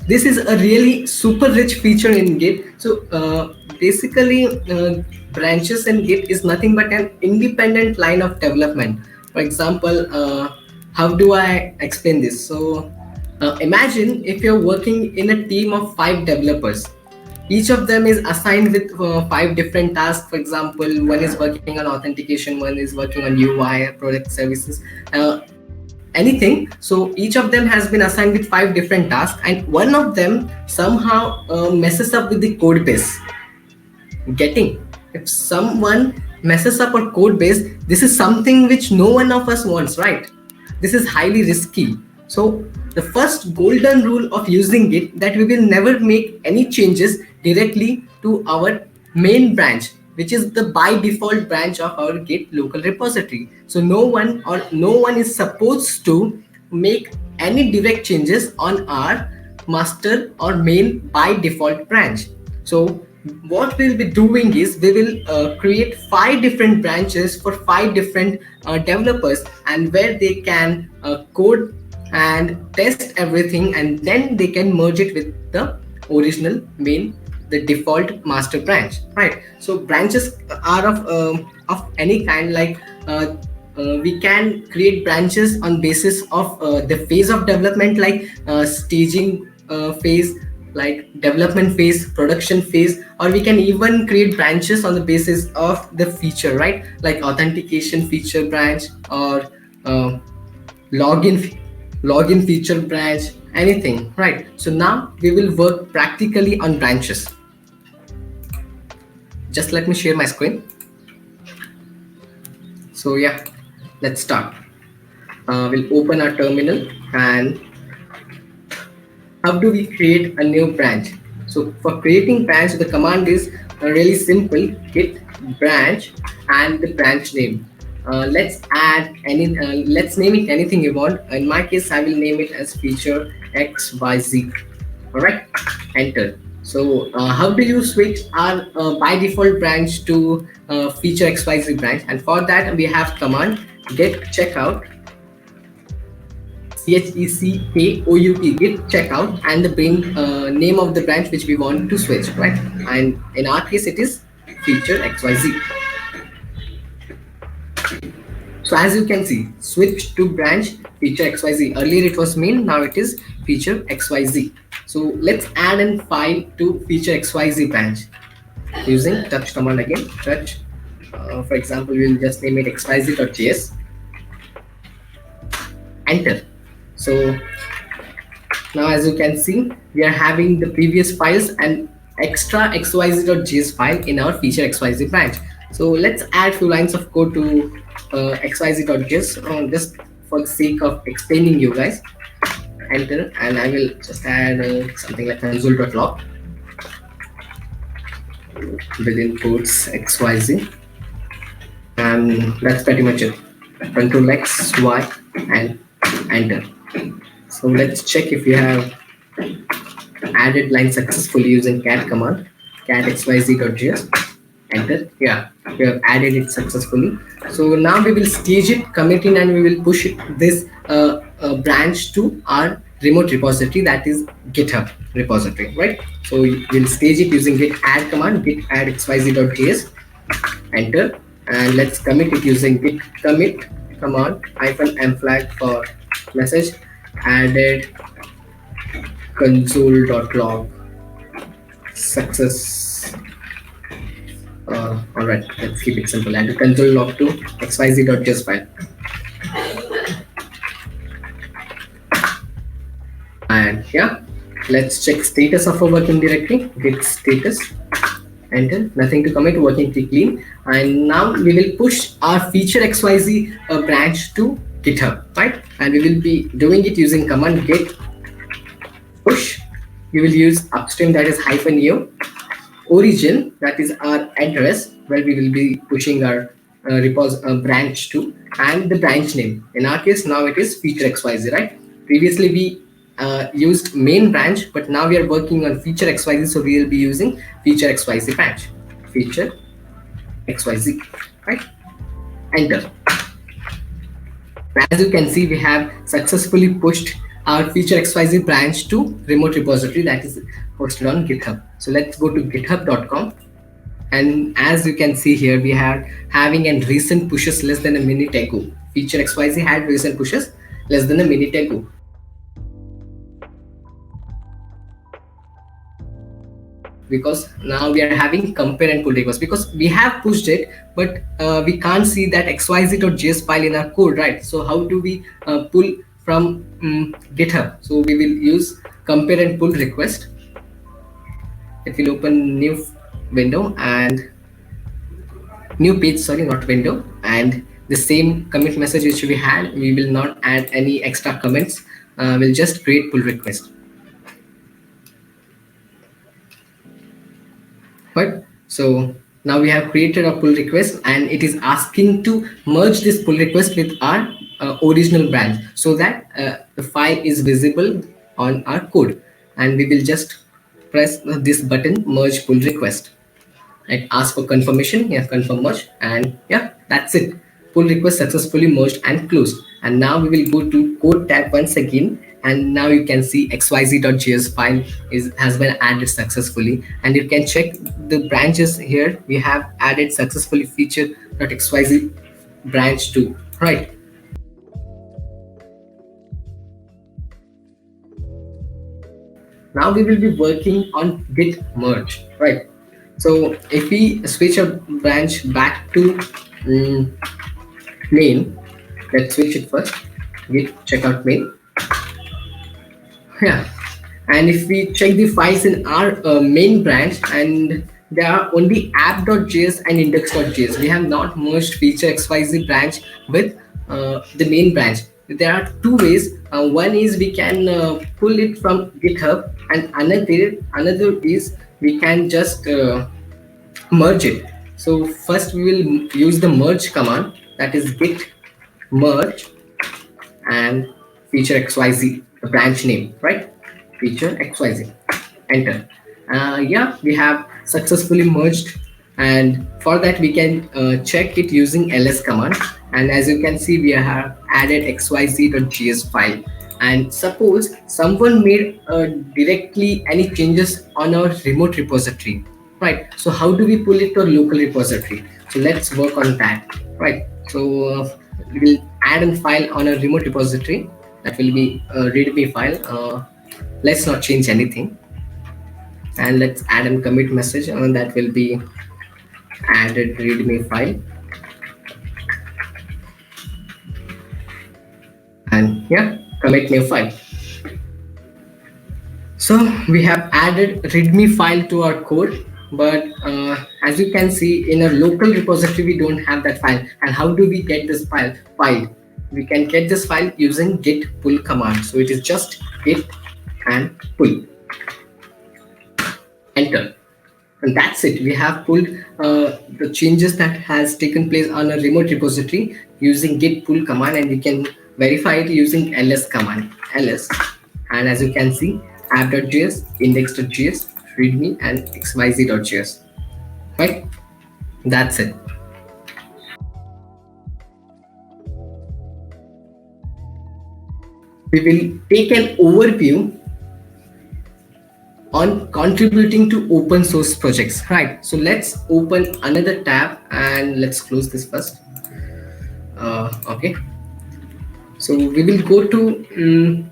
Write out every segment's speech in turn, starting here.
this is a really super rich feature in Git. So basically, branches in Git is nothing but an independent line of development. For example, how do I explain this? So imagine if you're working in a team of 5 developers. Each of them is assigned with 5 different tasks. For example, one is working on authentication, one is working on UI, product services, anything. So each of them has been assigned with 5 different tasks, and one of them somehow messes up with the code base. Getting, if someone messes up our code base, this is something which no one of us wants, right? This is highly risky. So the first golden rule of using Git, that we will never make any changes directly to our main branch, which is the by default branch of our Git local repository. So no one is supposed to make any direct changes on our master or main by default branch. So what we'll be doing is we will create 5 different branches for 5 different developers, and where they can code and test everything, and then they can merge it with the original main, the default master branch, right? So branches are of any kind. Like we can create branches on basis of the phase of development, like staging phase, like development phase, production phase, or we can even create branches on the basis of the feature, right? Like authentication feature branch, or login feature branch, anything, right? So now we will work practically on branches. Just let me share my screen. So yeah, let's start. We'll open our terminal, and how do we create a new branch? So for creating branch, the command is really simple: git branch and the branch name. Let's add any, let's name it anything you want. In my case, I will name it as feature XYZ. All right, enter. So how do you switch our by default branch to feature XYZ branch? And for that, we have command git checkout, CHECKOUT, git checkout, and the name of the branch which we want to switch, right? And in our case, it is feature XYZ. So as you can see, switch to branch feature XYZ. Earlier it was main, now it is feature XYZ. So let's add a file to feature XYZ branch using touch command again. Touch. For example, we'll just name it xyz.js. Enter. So now as you can see, we are having the previous files and extra xyz.js file in our feature XYZ branch. So let's add few lines of code to xyz.js just for the sake of explaining you guys. Enter, and I will just add something like console.log within quotes XYZ, and that's pretty much it. Control X, Y, and enter. So let's check if you have added line successfully using cat command, cat xyz.js. Enter. Yeah, we have added it successfully. So now we will stage it, commit in, and we will push this branch to our remote repository, that is GitHub repository, right? So we'll stage it using git add command, git add xyz.js. Enter, and let's commit it using git commit command -m flag for message added console.log success. All right, let's keep it simple. Add console log to xyz.js file. And yeah, let's check status of our working directory. Git status. Enter. Nothing to commit, working pretty clean. And now we will push our feature XYZ branch to GitHub, right? And we will be doing it using command git push. We will use upstream, that is -u, origin, that is our address where we will be pushing our branch to, and the branch name. In our case, now it is feature XYZ, right? Previously we used main branch, but now we are working on feature XYZ, so we will be using feature XYZ branch, feature XYZ, right? Enter. As you can see, we have successfully pushed our feature XYZ branch to remote repository that is hosted on GitHub. So let's go to github.com. And as you can see here, we are having a recent pushes less than a minute ago. Feature XYZ had recent pushes less than a minute ago. Because now we are having compare and pull request, because we have pushed it, but we can't see that xyz.js file in our code, right? So how do we pull from GitHub? So we will use compare and pull request. It will open new window and new page, sorry, not window, and the same commit message which we had. We will not add any extra comments. We'll just create pull request. Right, so now we have created a pull request, and it is asking to merge this pull request with our original branch so that the file is visible on our code. And we will just press this button, merge pull request. Right, ask for confirmation, yeah, confirm merge, and yeah, that's it. Pull request successfully merged and closed. And now we will go to code tab once again, and now you can see xyz.js file has been added successfully, and you can check the branches here. We have added successfully feature.xyz branch too, right? Now we will be working on git merge, right? So if we switch our branch back to main, let's switch it first, git checkout main. Yeah, and if we check the files in our main branch, and there are only app.js and index.js. We have not merged feature XYZ branch with the main branch. There are two ways. One is we can pull it from GitHub, and another is we can just merge it. So first we will use the merge command, that is git merge and feature XYZ, the branch name, right? Feature XYZ, enter. Yeah, we have successfully merged, and for that we can check it using ls command. And as you can see, we have added xyz.js file. And suppose someone made directly any changes on our remote repository, right? So how do we pull it to a local repository? So let's work on that, right? So we will add a file on a remote repository. That will be a readme file. Let's not change anything, and let's add a commit message, and that will be added readme file. And yeah, commit new file. So we have added readme file to our code, but as you can see, in a local repository we don't have that file. And how do we get this file? We can get this file using git pull command. So it is just git and pull, enter, and that's it. We have pulled the changes that has taken place on a remote repository using git pull command, and we can verify it using ls command, ls. And as you can see, app.js, index.js, readme, and xyz.js, right? That's it. We will take an overview on contributing to open source projects, right? So let's open another tab, and let's close this first. Okay, so we will go to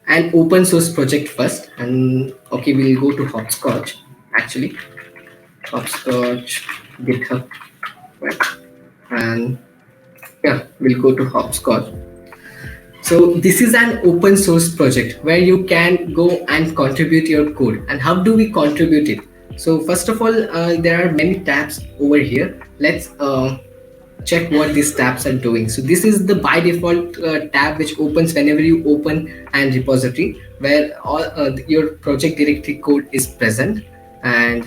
an open source project first, and okay, we'll go to hopscotch, actually hopscotch GitHub, right? And yeah, we'll go to hopscotch. So this is an open source project where you can go and contribute your code. And how do we contribute it? So first of all, there are many tabs over here. Let's check what these tabs are doing. So this is the by default tab which opens whenever you open an repository, where all your project directory code is present, and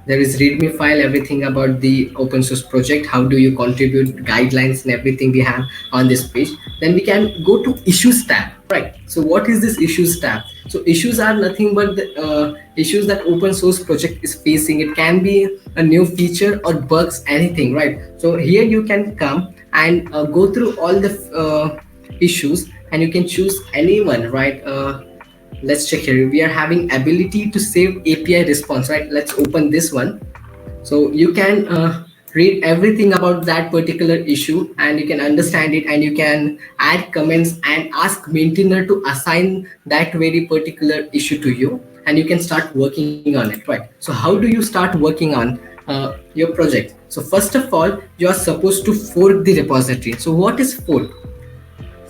there is readme file, everything about the open source project, how do you contribute, guidelines, and everything we have on this page. Then we can go to issues tab, right? So what is this issues tab? So issues are nothing but the issues that open source project is facing. It can be a new feature or bugs, anything, right? So here you can come and go through all the issues, and you can choose anyone, right? Let's check here. We are having ability to save API response, right? Let's open this one. So you can read everything about that particular issue, and you can understand it, and you can add comments and ask maintainer to assign that very particular issue to you, and you can start working on it, right? So how do you start working on your project? So first of all, you are supposed to fork the repository. So what is fork?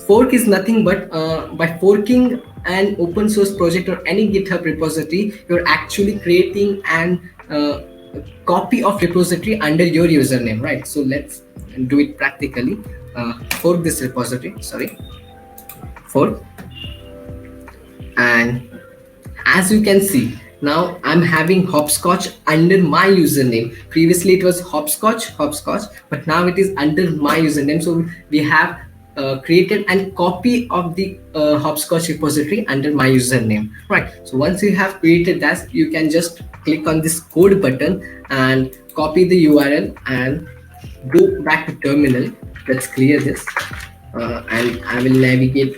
Fork is nothing but by forking an open source project or any GitHub repository, you're actually creating an copy of repository under your username, right? So let's do it practically. Fork this repository, sorry, fork. And as you can see, now I'm having hopscotch under my username. Previously it was hopscotch, but now it is under my username. So we have created a copy of the hopscotch repository under my username, right? So once you have created that, you can just click on this code button and copy the URL and go back to terminal. Let's clear this and I will navigate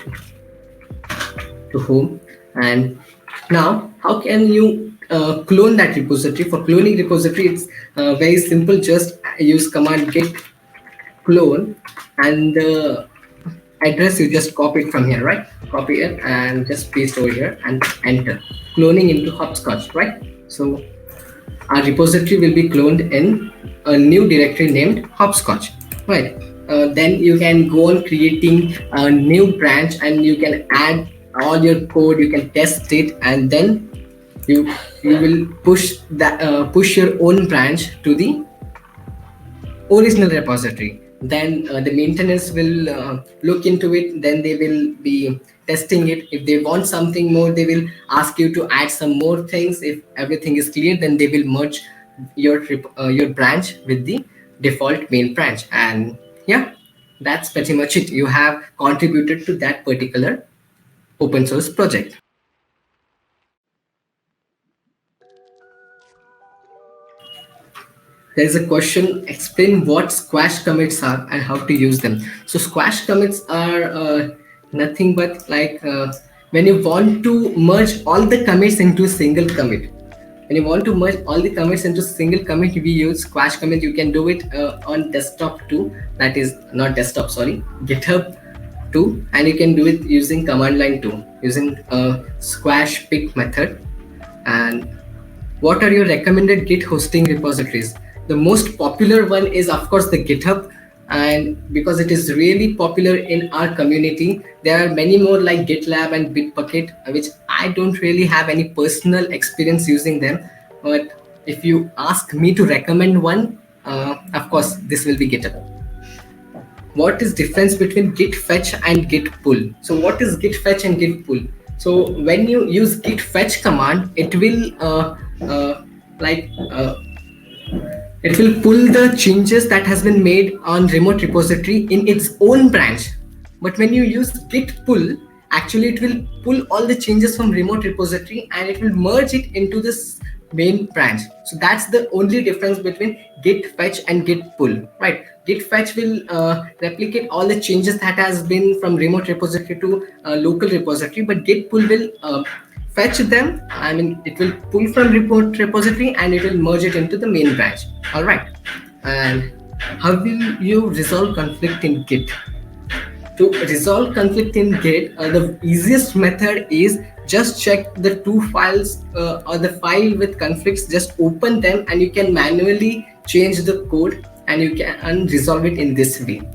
to home. And now how can you clone that repository? For cloning repository, it's very simple. Just use command git clone, and the address you just copy it from here, right? Copy it and just paste over here and enter. Cloning into hopscotch, right? So our repository will be cloned in a new directory named hopscotch, right? Then you can go on creating a new branch, and you can add all your code, you can test it, and then you will push that push your own branch to the original repository. Then the maintenance will look into it, then they will be testing it. If they want something more, they will ask you to add some more things. If everything is clear, then they will merge your branch with the default main branch. And yeah, that's pretty much it. You have contributed to that particular open source project. There is a question, explain what squash commits are and how to use them. So squash commits are nothing but like when you want to merge all the commits into a single commit. When you want to merge all the commits into single commit, we use squash commit. You can do it on desktop too. That is not desktop, sorry, GitHub too. And you can do it using command line too, using squash pick method. And what are your recommended Git hosting repositories? The most popular one is of course the GitHub, and because it is really popular in our community, there are many more like GitLab and Bitbucket, which I don't really have any personal experience using them. But if you ask me to recommend one, of course this will be GitHub. What is difference between git fetch and git pull? So what is git fetch and git pull? So when you use git fetch command, it will it will pull the changes that has been made on remote repository in its own branch. But when you use git pull, actually it will pull all the changes from remote repository and it will merge it into this main branch. So that's the only difference between git fetch and git pull, right? Git fetch will replicate all the changes that has been from remote repository to local repository, but git pull will fetch them. I mean, it will pull from remote repository and it will merge it into the main branch. All right. And how will you resolve conflict in Git? To resolve conflict in Git, the easiest method is just check the two files or the file with conflicts, just open them and you can manually change the code and you can resolve it in this way.